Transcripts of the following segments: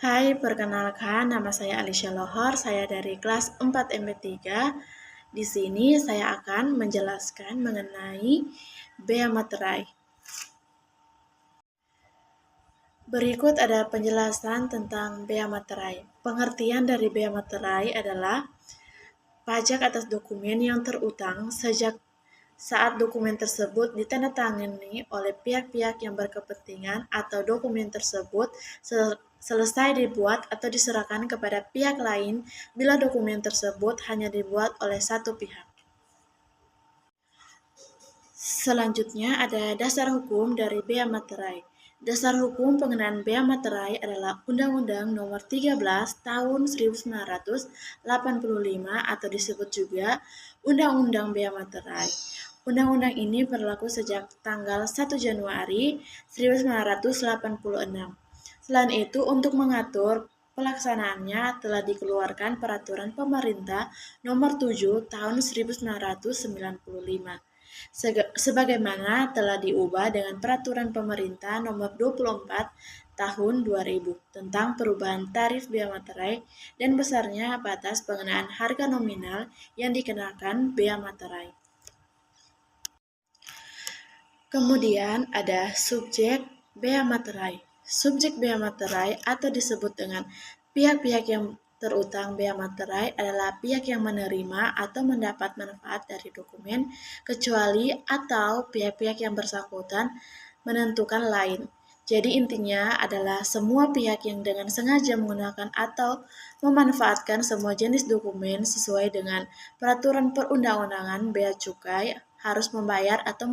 Hai, perkenalkan nama saya Alicia Lohor, saya dari kelas 4 MP3. Di sini saya akan menjelaskan mengenai bea materai. Berikut ada penjelasan tentang bea materai. Pengertian dari bea materai adalah pajak atas dokumen yang terutang sejak saat dokumen tersebut ditandatangani oleh pihak-pihak yang berkepentingan atau dokumen tersebut selesai dibuat atau diserahkan kepada pihak lain bila dokumen tersebut hanya dibuat oleh satu pihak. Selanjutnya ada dasar hukum dari bea materai. Dasar hukum pengenaan bea materai adalah Undang-Undang Nomor 13 Tahun 1985 atau disebut juga Undang-Undang Bea Materai. Undang-undang ini berlaku sejak tanggal 1 Januari 1986. Selain itu, untuk mengatur pelaksanaannya telah dikeluarkan Peraturan Pemerintah Nomor 7 Tahun 1995. Sebagaimana telah diubah dengan Peraturan Pemerintah Nomor 24 Tahun 2000 tentang perubahan tarif bea materai dan besarnya batas pengenaan harga nominal yang dikenakan bea materai. Kemudian ada subjek bea materai. Subjek bea materai atau disebut dengan pihak-pihak yang terutang bea materai adalah pihak yang menerima atau mendapat manfaat dari dokumen, kecuali atau pihak-pihak yang bersangkutan menentukan lain. Jadi intinya adalah semua pihak yang dengan sengaja menggunakan atau memanfaatkan semua jenis dokumen sesuai dengan peraturan perundang-undangan bea cukai harus membayar atau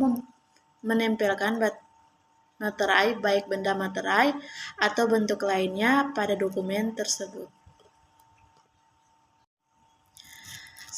menempelkan materai baik benda materai atau bentuk lainnya pada dokumen tersebut.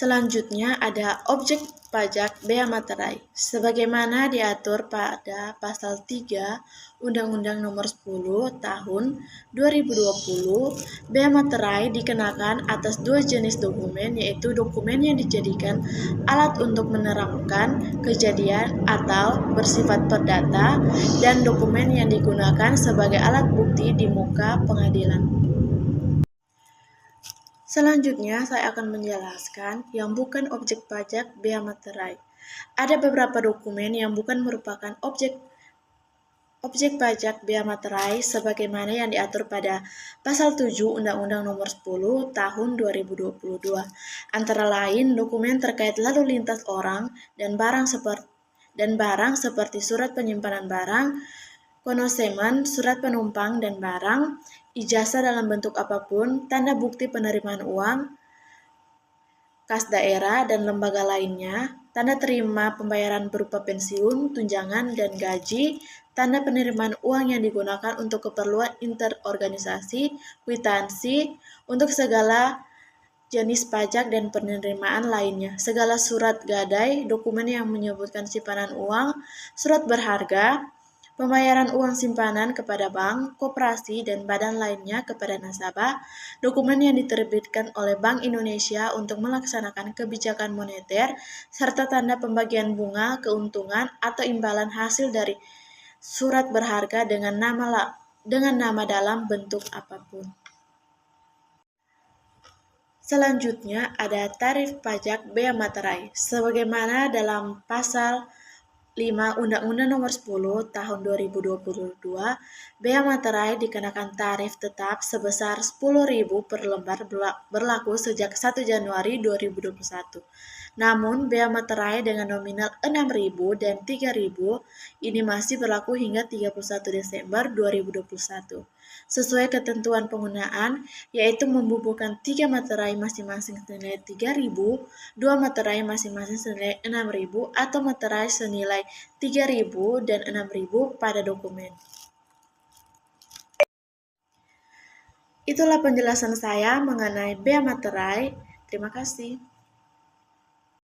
Selanjutnya ada objek pajak bea materai. Sebagaimana diatur pada pasal 3 Undang-Undang Nomor 10 Tahun 2020, bea materai dikenakan atas dua jenis dokumen, yaitu dokumen yang dijadikan alat untuk menerangkan kejadian atau bersifat perdata dan dokumen yang digunakan sebagai alat bukti di muka pengadilan. Selanjutnya, saya akan menjelaskan yang bukan objek pajak bea materai. Ada beberapa dokumen yang bukan merupakan objek pajak bea materai sebagaimana yang diatur pada Pasal 7 Undang-Undang Nomor 10 Tahun 2022. Antara lain, dokumen terkait lalu lintas orang dan barang seperti surat penyimpanan barang, konosemen, surat penumpang dan barang, ijazah dalam bentuk apapun, tanda bukti penerimaan uang, kas daerah dan lembaga lainnya, tanda terima pembayaran berupa pensiun, tunjangan, dan gaji, tanda penerimaan uang yang digunakan untuk keperluan interorganisasi, kwitansi, untuk segala jenis pajak dan penerimaan lainnya, segala surat gadai, dokumen yang menyebutkan simpanan uang, surat berharga, pembayaran uang simpanan kepada bank, koperasi, dan badan lainnya kepada nasabah, dokumen yang diterbitkan oleh Bank Indonesia untuk melaksanakan kebijakan moneter, serta tanda pembagian bunga, keuntungan, atau imbalan hasil dari surat berharga dengan nama dalam bentuk apapun. Selanjutnya ada tarif pajak bea materai. Sebagaimana dalam pasal 5 Undang-Undang Nomor 10 Tahun 2022, bea materai dikenakan tarif tetap sebesar 10.000 per lembar berlaku sejak 1 Januari 2021. Namun, bea materai dengan nominal 6.000 dan 3.000 ini masih berlaku hingga 31 Desember 2021. Sesuai ketentuan penggunaan, yaitu membubuhkan 3 materai masing-masing senilai 3.000, 2 materai masing-masing senilai 6.000, atau materai senilai 3.000 dan 6.000 pada dokumen. Itulah penjelasan saya mengenai bea materai. Terima kasih.